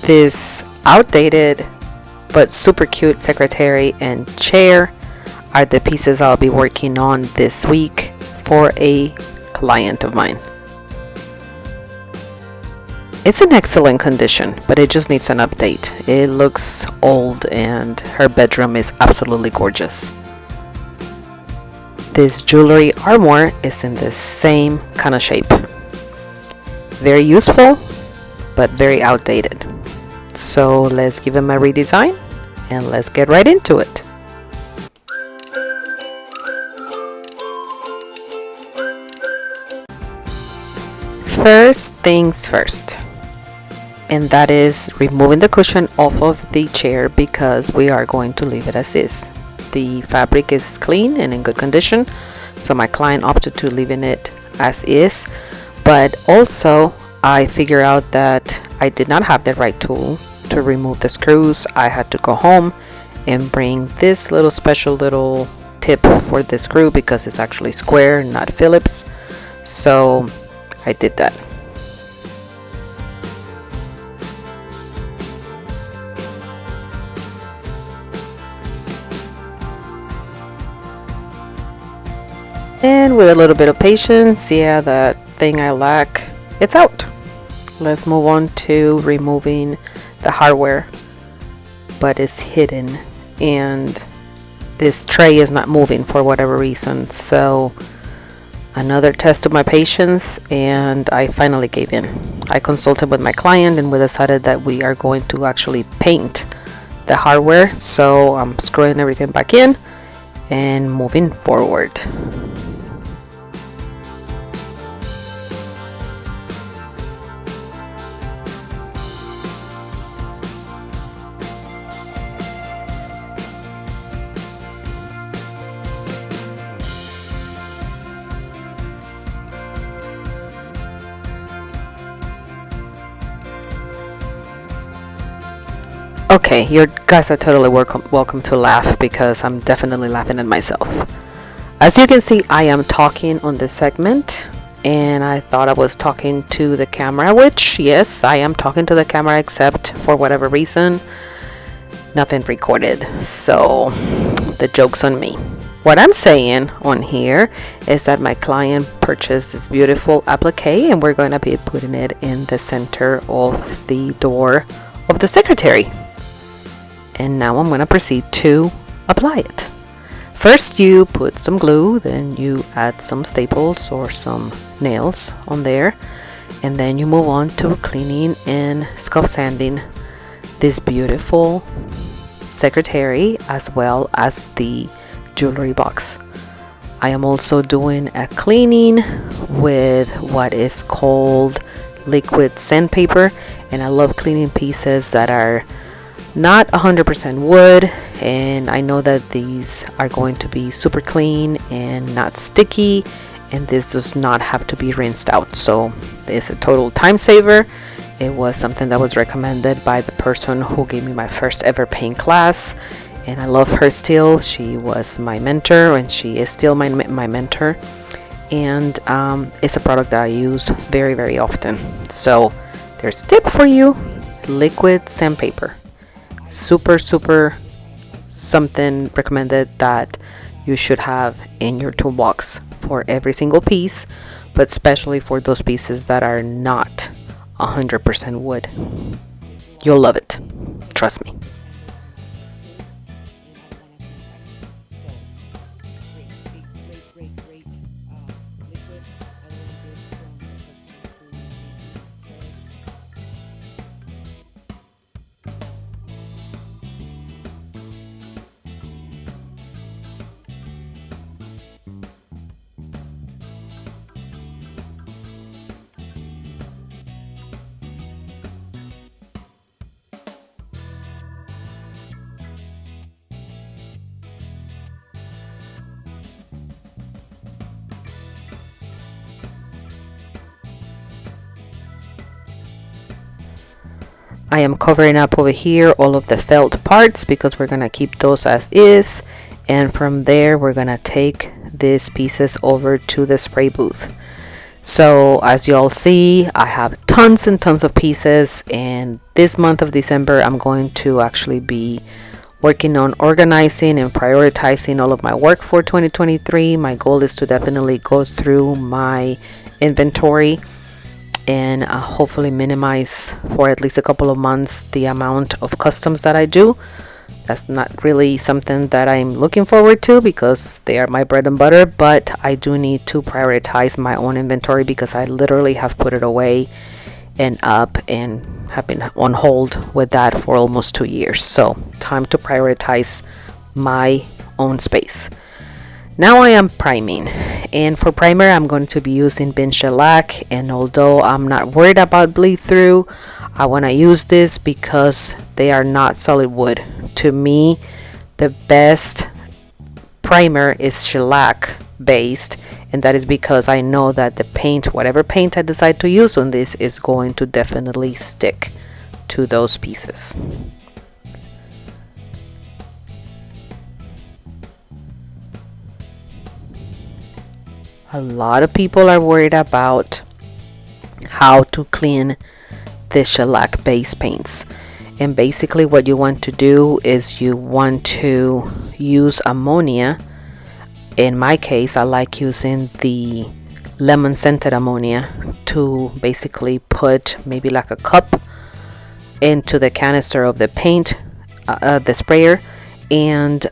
This outdated but super cute secretary and chair are the pieces I'll be working on this week for a client of mine. It's in excellent condition, but it just needs an update. It looks old and her bedroom is absolutely gorgeous. This jewelry armoire is in the same kind of shape. Very useful, but very outdated. So let's give them a redesign and let's get right into it. First things first, and that is removing the cushion off of the chair because we are going to leave it as is. The fabric is clean and in good condition, so my client opted to leaving it as is, but also I figured out that I did not have the right tool to remove the screws. I had to go home and bring this little special little tip for the screw because it's actually square, not Phillips. So I did that. And with a little bit of patience, yeah, that thing I lack, it's out. Let's move on to removing the hardware, but it's hidden and this tray is not moving for whatever reason. So another test of my patience, and I finally gave in. I consulted with my client and we decided that we are going to actually paint the hardware. So I'm screwing everything back in and moving forward. Okay, you guys are totally welcome to laugh because I'm definitely laughing at myself. As you can see, I am talking on this segment and I thought I was talking to the camera, which yes, I am talking to the camera, except for whatever reason, nothing recorded. So the joke's on me. What I'm saying on here is that my client purchased this beautiful applique and we're going to be putting it in the center of the door of the secretary. And now I'm going to proceed to apply it. First you put some glue, then you add some staples or some nails on there, and then you move on to cleaning and scuff sanding this beautiful secretary as well as the jewelry box. I am also doing a cleaning with what is called liquid sandpaper, and I love cleaning pieces that are not 100% wood, and I know that these are going to be super clean and not sticky, and this does not have to be rinsed out. So it's a total time saver. It was something that was recommended by the person who gave me my first ever paint class, and I love her still. She was my mentor and she is still my mentor, and it's a product that I use very, very often. So there's a tip for you: liquid sandpaper. Super something recommended that you should have in your toolbox for every single piece, but especially for those pieces that are not 100% wood. You'll love it, trust me. I am covering up over here all of the felt parts because we're going to keep those as is, and from there we're going to take these pieces over to the spray booth. So as you all see, I have tons and tons of pieces, and this month of December I'm going to actually be working on organizing and prioritizing all of my work for 2023. My goal is to definitely go through my inventory and hopefully minimize for at least a couple of months the amount of customs that I do. That's not really something that I'm looking forward to because they are my bread and butter, but I do need to prioritize my own inventory because I literally have put it away and up and have been on hold with that for almost 2 years. So time to prioritize my own space. Now I am priming, and for primer I'm going to be using bin shellac, and although I'm not worried about bleed through, I want to use this because they are not solid wood. To me, the best primer is shellac based, and that is because I know that the paint, whatever paint I decide to use on this, is going to definitely stick to those pieces. A lot of people are worried about how to clean the shellac base paints, and basically what you want to do is you want to use ammonia. In my case, I like using the lemon scented ammonia to basically put maybe like a cup into the canister of the paint, the sprayer, and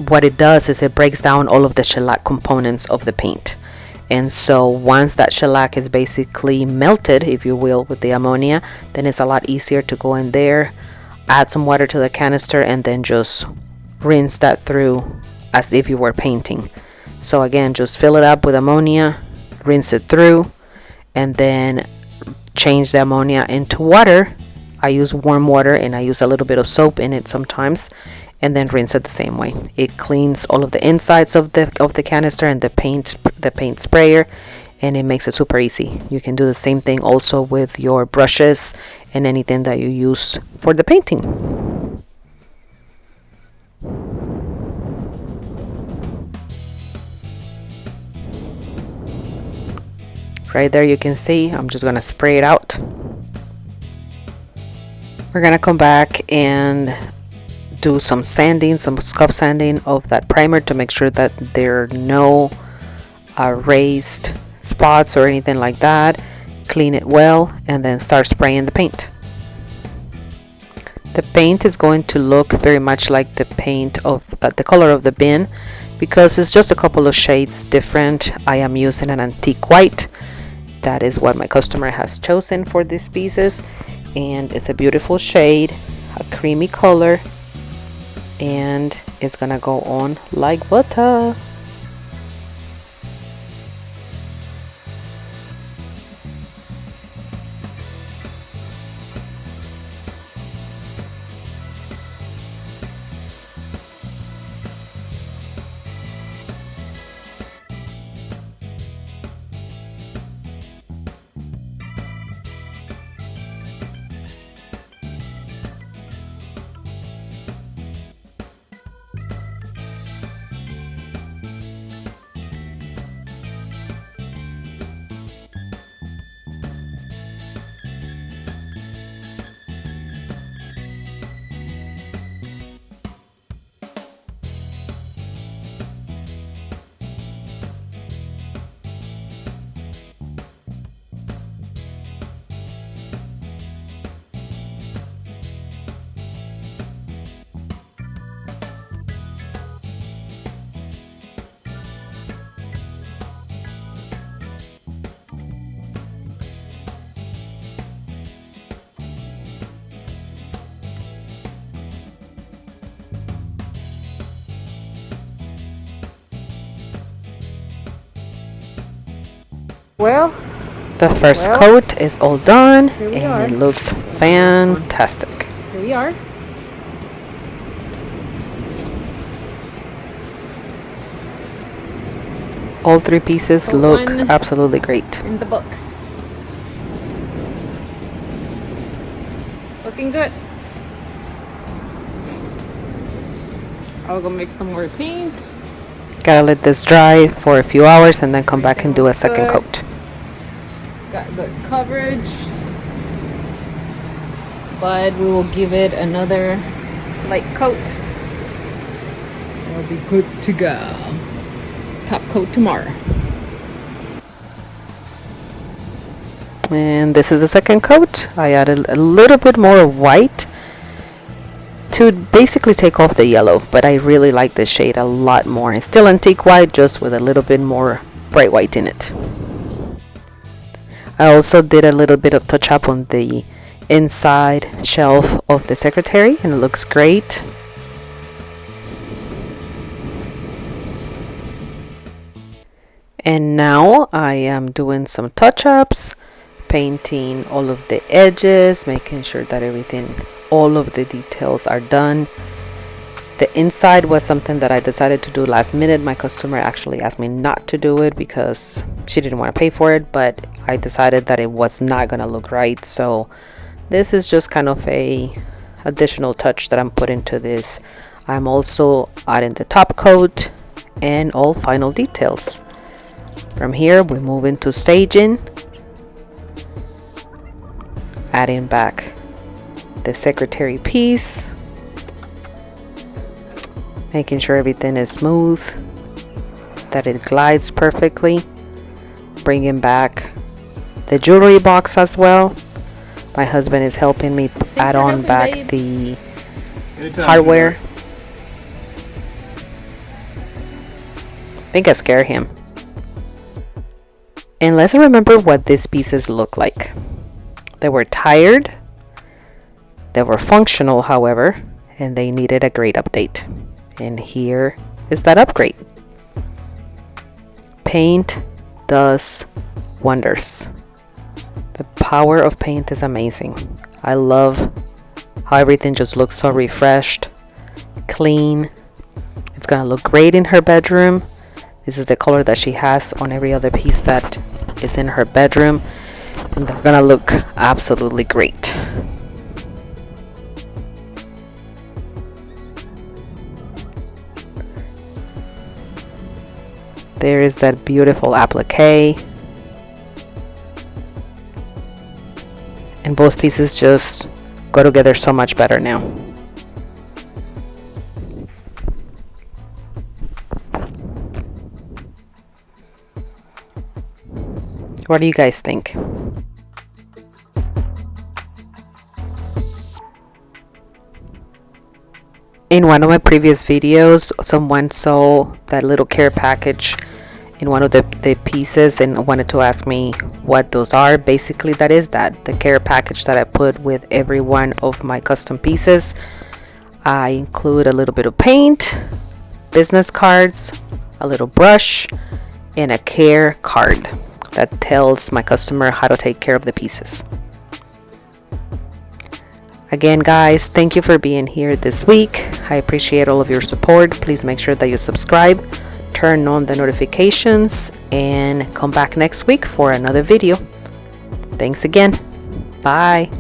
what it does is it breaks down all of the shellac components of the paint. And so once that shellac is basically melted, if you will, with the ammonia, then it's a lot easier to go in there, add some water to the canister, and then just rinse that through as if you were painting. So again, just fill it up with ammonia, rinse it through, and then change the ammonia into water. I use warm water and I use a little bit of soap in it sometimes, and then rinse it the same way. It cleans all of the insides of the canister and the paint sprayer, and it makes it super easy. You can do the same thing also with your brushes and anything that you use for the painting. Right there you can see I'm just gonna spray it out. We're gonna come back and do some sanding, some scuff sanding of that primer to make sure that there are no raised spots or anything like that. Clean it well and then start spraying the paint. The paint is going to look very much like the paint of the color of the bin because it's just a couple of shades different. I am using an antique white. That is what my customer has chosen for these pieces, and it's a beautiful shade, a creamy color, and it's gonna go on like butter. Well, The first coat is all done and it looks fantastic. here we are. All three pieces Coat look one. absolutely great. In the books. Looking good. I'll go make some more paint. Gotta let this dry for a few hours and then come back and do a second coat. Got good coverage, but we will give it another light coat. It'll be good to go. Top coat tomorrow. And this is the second coat. I added a little bit more white to basically take off the yellow, but I really like this shade a lot more. It's still antique white, just with a little bit more bright white in it. I also did a little bit of touch up on the inside shelf of the secretary, and it looks great. And now I am doing some touch-ups, painting all of the edges, making sure that all of the details are done. The inside was something that I decided to do last minute. My customer actually asked me not to do it because she didn't want to pay for it, but I decided that it was not gonna look right. So this is just kind of a additional touch that I'm putting to this. I'm also adding the top coat and all final details. From here we move into staging, adding back the secretary piece, making sure everything is smooth, that it glides perfectly, bringing back the jewelry box as well. My husband is helping me add on back the hardware. I think I scared him. And let's remember what these pieces look like. They were tired, they were functional, however, and they needed a great update. And here is that upgrade. Paint does wonders. The power of paint is amazing. I love how everything just looks so refreshed, clean. It's gonna look great in her bedroom. This is the color that she has on every other piece that is in her bedroom, and they're gonna look absolutely great. There is that beautiful applique, and both pieces just go together so much better now. What do you guys think? In one of my previous videos, someone saw that little care package in one of the pieces and wanted to ask me what those are. Basically, that is the care package that I put with every one of my custom pieces. I include a little bit of paint, business cards, a little brush, and a care card that tells my customer how to take care of the pieces. Again, guys, thank you for being here this week. I appreciate all of your support. Please make sure that you subscribe, turn on the notifications, and come back next week for another video. Thanks again. Bye.